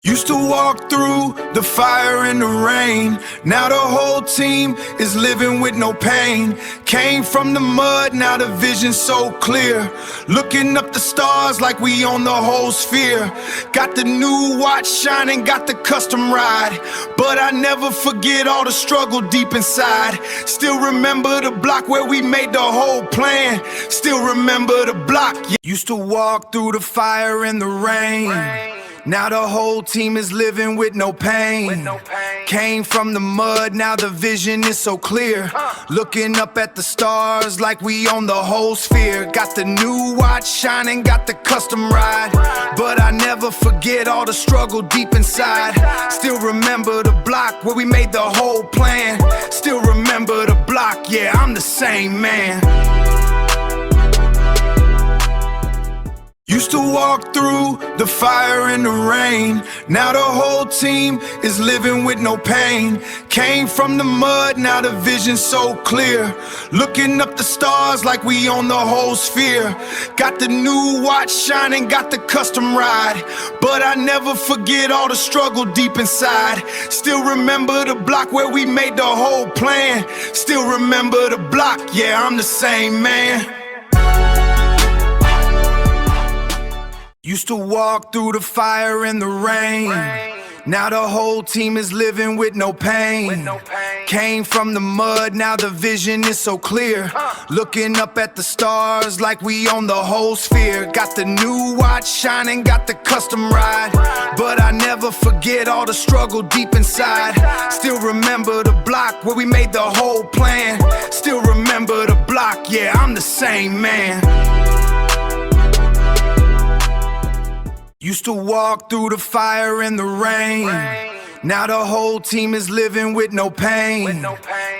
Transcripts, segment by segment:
Used to walk through the fire and the rain. Now the whole team is living with no pain. Came from the mud, now the vision's so clear. Looking up the stars like we own the whole sphere. Got the new watch shining, got the custom ride. But I never forget all the struggle deep inside. Still remember the block where we made the whole plan. Still remember the block. Used to walk through the fire and the rain. Now the whole team is living with no pain. Came from the mud, now the vision is so clear. Looking up at the stars like we own the whole sphere. Got the new watch shining, got the custom ride. But I never forget all the struggle deep inside. Still remember the block where we made the whole plan. Still remember the block, yeah, I'm the same man. Used to walk through the fire and the rain. Now the whole team is living with no pain. Came from the mud, now the vision's so clear. Looking up the stars like we own the whole sphere. Got the new watch shining, got the custom ride. But I never forget all the struggle deep inside. Still remember the block where we made the whole plan. Still remember the block, yeah, I'm the same man. Used to walk through the fire and the rain. Now the whole team is living with no pain. Came from the mud, now the vision is so clear. Looking up at the stars like we own the whole sphere. Got the new watch shining, got the custom ride. But I never forget all the struggle deep inside. Still remember the block where we made the whole plan. Still remember the block, yeah, I'm the same man. Used to walk through the fire and the rain. Now the whole team is living with no pain.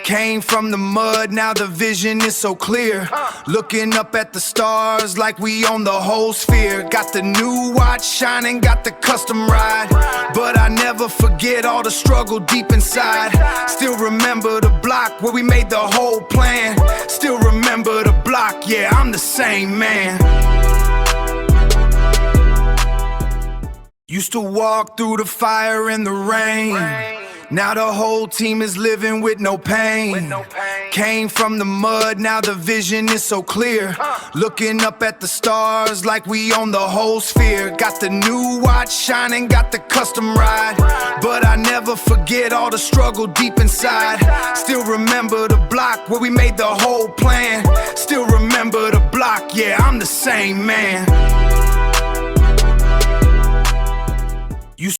Came from the mud, now the vision is so clear. Looking up at the stars like we own the whole sphere. Got the new watch shining, got the custom ride. But I never forget all the struggle deep inside. Still remember the block where we made the whole plan. Still remember the block, yeah, I'm the same man. Used to walk through the fire and the rain. Now the whole team is living with no pain. Came from the mud, now the vision is so clear. Looking up at the stars like we own the whole sphere. Got the new watch shining, got the custom ride. But I never forget all the struggle deep inside. Still remember the block where we made the whole plan. Still remember the block, yeah, I'm the same man.